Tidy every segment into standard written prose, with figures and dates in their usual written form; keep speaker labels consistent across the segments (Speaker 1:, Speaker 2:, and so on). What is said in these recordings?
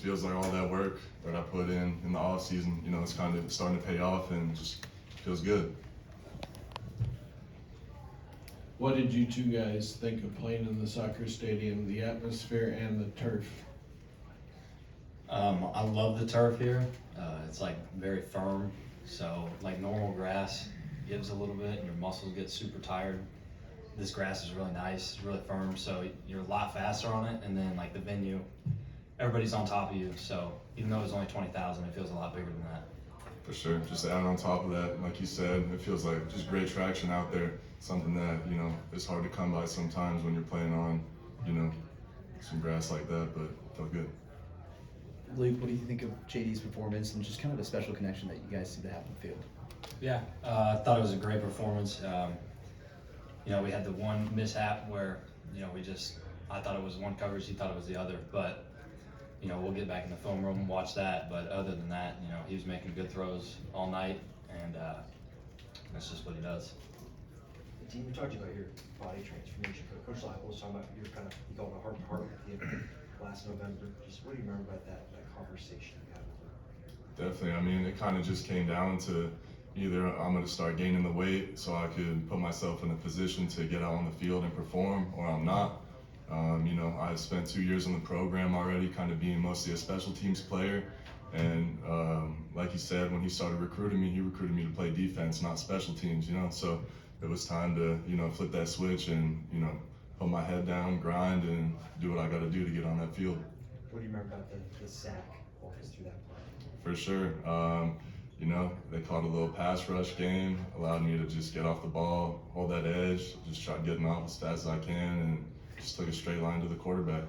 Speaker 1: feels like all that work that I put in the off season, you know, it's kind of starting to pay off and just feels good.
Speaker 2: What did you two guys think of playing in the soccer stadium, the atmosphere and the turf?
Speaker 3: I love the turf here. It's like very firm, so like normal grass gives a little bit and your muscles get super tired. This grass is really nice, really firm, so you're a lot faster on it. And then like the venue, everybody's on top of you, so even though it's only 20,000, it feels a lot bigger than that.
Speaker 1: For sure. Just add on top of that, like you said, it feels like just great traction out there. Something that, you know, it's hard to come by sometimes when you're playing on, you know, some grass like that, but it felt good.
Speaker 4: Luke, what do you think of JD's performance and just kind of the special connection that you guys seem to have on the field?
Speaker 3: Yeah, I thought it was a great performance. You know, we had the one mishap where, you know, I thought it was one coverage, he thought it was the other, but, you know, we'll get back in the film room and watch that. But other than that, you know, he was making good throws all night, and that's just what he does.
Speaker 5: Dean, you talked about your body transformation. Coach Lackel was talking about you called it a heart to heart with you last November. Just what do you remember about that conversation you had with him?
Speaker 1: Definitely. I mean, it kind of just came down to either I'm going to start gaining the weight so I could put myself in a position to get out on the field and perform, or I'm not. You know, I've spent 2 years in the program already, kind of being mostly a special teams player. And like he said, when he started recruiting me, he recruited me to play defense, not special teams, you know. So it was time to, you know, flip that switch and, you know, put my head down, grind, and do what I got to do to get on that field.
Speaker 5: What do you remember about the sack? Walk us through that part.
Speaker 1: For sure. You know, they called a little pass rush game, allowed me to just get off the ball, hold that edge, just try getting off as fast as I can, and just took a straight line to the quarterback.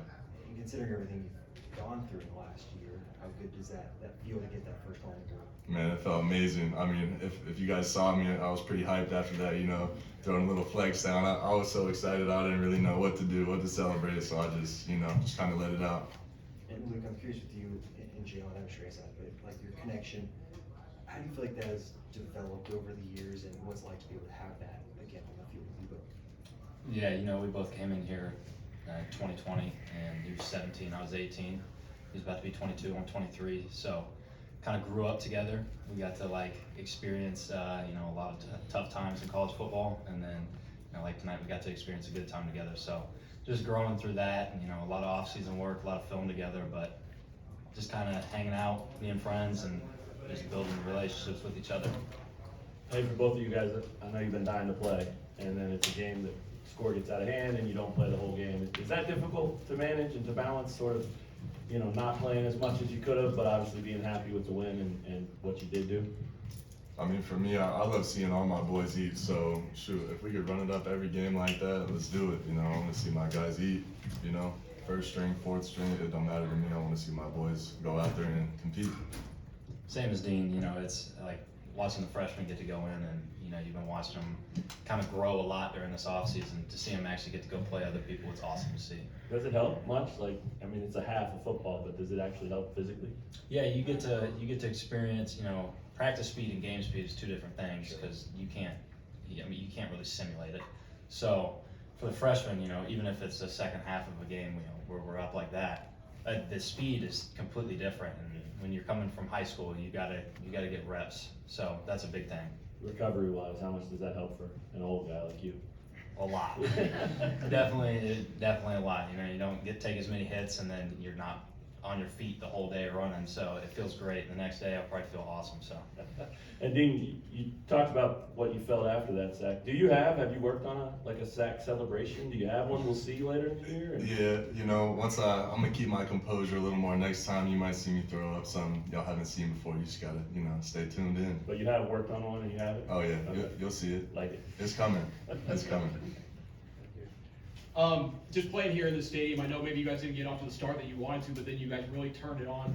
Speaker 5: And considering everything you've gone through in the last year, how good does that feel to get that first home goal?
Speaker 1: Man, it felt amazing. I mean, if you guys saw me, I was pretty hyped after that, you know, throwing a little flex down. I was so excited, I didn't really know what to do, what to celebrate, so I just, you know, just kind of let it out.
Speaker 5: And Luke, I'm curious with you and Jalen, I'm sure that, but like your connection, how do you feel like that has developed over the years, and what's it like to be able to have that again on the field with you both?
Speaker 3: Yeah, you know, we both came in here in 2020, and he was 17, I was 18. He was about to be 22, I'm 23, so kind of grew up together. We got to like experience, you know, a lot of tough times in college football, and then, you know, like tonight we got to experience a good time together. So just growing through that, and, you know, a lot of off-season work, a lot of film together, but just kind of hanging out, being friends, and just building relationships with each other.
Speaker 6: Hey, for both of you guys, I know you've been dying to play, and then it's a game that score gets out of hand and you don't play the whole game. Is that difficult to manage and to balance, sort of, you know, not playing as much as you could have, but obviously being happy with the win and what you did do?
Speaker 1: I mean, for me, I love seeing all my boys eat, so shoot, if we could run it up every game like that, let's do it. You know, I want to see my guys eat, you know, first string, fourth string, it don't matter to me. I want to see my boys go out there and compete.
Speaker 3: Same as Dean, you know, it's like watching the freshmen get to go in, and, you know, you've been watching them kind of grow a lot during this offseason. To see them actually get to go play other people, it's awesome to see.
Speaker 6: Does it help much? Like, I mean, it's a half of football, but does it actually help physically?
Speaker 3: Yeah, you get to experience, you know, practice speed and game speed is two different things, because you can't really simulate it. So for the freshmen, you know, even if it's the second half of a game, you know, where we're up like that, the speed is completely different. And when you're coming from high school, you gotta get reps. So that's a big thing.
Speaker 6: Recovery-wise, how much does that help for an old guy like you?
Speaker 3: A lot. definitely a lot. You know, you don't take as many hits, and then you're not on your feet the whole day running, so it feels great. The next day I'll probably feel awesome. So.
Speaker 6: And Dean, you talked about what you felt after that sack. Have you worked on a sack celebration? Do you have one we'll see later in the year?
Speaker 1: Yeah, you know, I'm gonna keep my composure a little more. Next time you might see me throw up something y'all haven't seen before. You just gotta, you know, stay tuned in.
Speaker 6: But you have worked on one and you have it?
Speaker 1: Oh yeah,
Speaker 6: Okay.
Speaker 1: you'll see it.
Speaker 6: Like it.
Speaker 1: It's coming. It's coming.
Speaker 7: Just playing here in the stadium, I know maybe you guys didn't get off to the start that you wanted to, but then you guys really turned it on.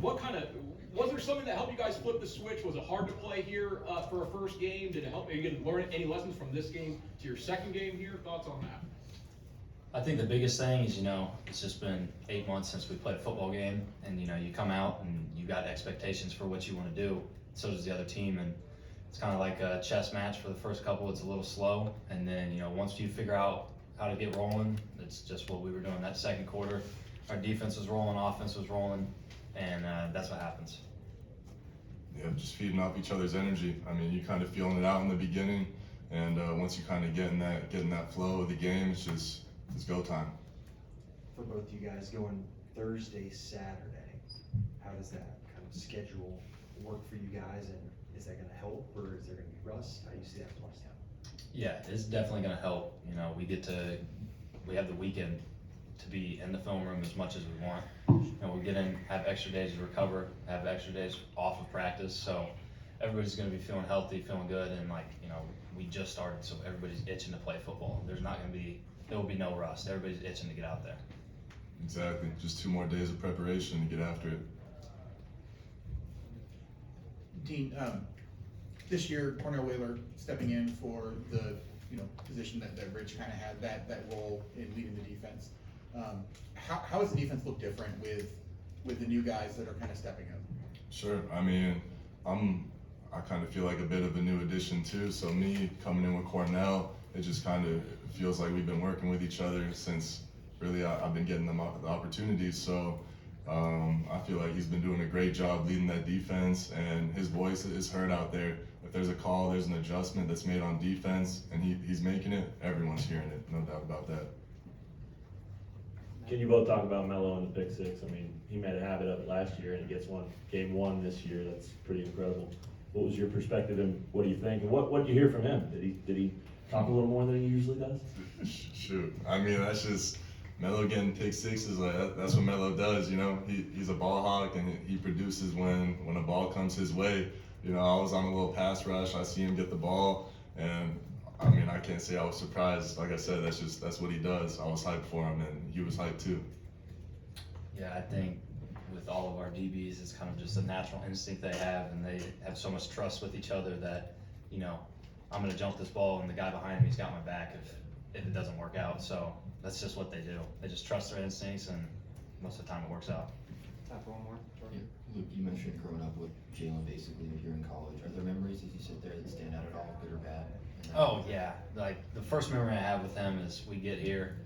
Speaker 7: Was there something that helped you guys flip the switch? Was it hard to play here for a first game? Did it help? Are you going to learn any lessons from this game to your second game here? Thoughts on that?
Speaker 3: I think the biggest thing is, you know, it's just been 8 months since we played a football game, and, you know, you come out and you got expectations for what you want to do. So does the other team, and it's kind of like a chess match. For the first couple, it's a little slow, and then, you know, once you figure out how to get rolling, it's just what we were doing that second quarter. Our defense was rolling, offense was rolling, and that's what happens.
Speaker 1: Yeah, just feeding off each other's energy. I mean, you kind of feeling it out in the beginning, and once you kind of get in that flow of the game, it's go time.
Speaker 5: For both you guys going Thursday, Saturday, how does that kind of schedule work for you guys, and is that gonna help, or is there gonna be rust? How do you see that playing out?
Speaker 3: Yeah, it's definitely gonna help. You know, we have the weekend to be in the film room as much as we want. You know, we get in, have extra days to recover, have extra days off of practice, so everybody's gonna be feeling healthy, feeling good, and like, you know, we just started, so everybody's itching to play football. There will be no rust. Everybody's itching to get out there.
Speaker 1: Exactly. Just 2 more days of preparation to get after it.
Speaker 8: Dean, this year Cornell Whaler stepping in for the position that Rich kind of had, that role in leading the defense. How does the defense look different with the new guys that are kind of stepping up?
Speaker 1: Sure. I mean, I kind of feel like a bit of a new addition too. So me coming in with Cornell, it just kind of feels like we've been working with each other since really I've been getting the opportunities. So I feel like he's been doing a great job leading that defense, and his voice is heard out there. If there's a call, there's an adjustment that's made on defense, and he's making it, everyone's hearing it, no doubt about that.
Speaker 6: Can you both talk about Melo and the pick six? I mean, he made a habit of it last year, and he gets game one this year. That's pretty incredible. What was your perspective, and what do you think? And what did you hear from him? Did he talk a little more than he usually does?
Speaker 1: Shoot, I mean, that's just Melo getting pick sixes. Like that's what Melo does, you know. He's a ball hawk, and he produces when a ball comes his way. You know, I was on a little pass rush. I see him get the ball, and I mean, I can't say I was surprised. Like I said, that's what he does. I was hyped for him, and he was hyped too.
Speaker 3: Yeah, I think with all of our DBs, it's kind of just a natural instinct they have, and they have so much trust with each other that, you know, I'm gonna jump this ball, and the guy behind me's got my back if it doesn't work out. So that's just what they do. They just trust their instincts, and most of the time it works out.
Speaker 5: Time for one more. Jordan?
Speaker 9: Luke, you mentioned growing up with Jalen basically here in college. Are there memories as you sit there that stand out at all, good or bad?
Speaker 3: Oh yeah, like the first memory I have with him is we get here,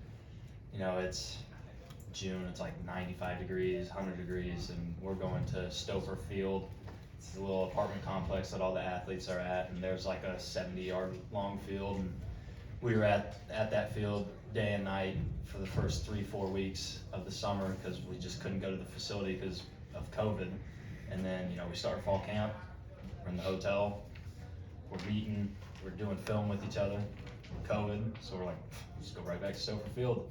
Speaker 3: you know, it's June, it's like 95 degrees, 100 degrees, and we're going to Stouffer Field. It's a little apartment complex that all the athletes are at, and there's like a 70-yard long field, and we were at that field day and night for the first 3-4 weeks of the summer because we just couldn't go to the facility because of COVID. And then, you know, we start fall camp, we're in the hotel, we're meeting, we're doing film with each other, COVID, so we're like, let's go right back to Stouffer Field.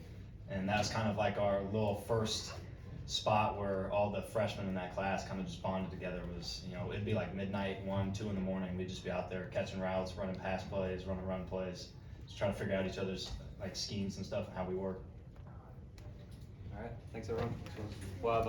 Speaker 3: And that's kind of like our little first spot where all the freshmen in that class kind of just bonded together. Was, you know, it'd be like midnight, 1, 2 in the morning, we'd just be out there catching routes, running pass plays, running run plays, just trying to figure out each other's like schemes and stuff and how we work.
Speaker 10: All right, thanks everyone. Well,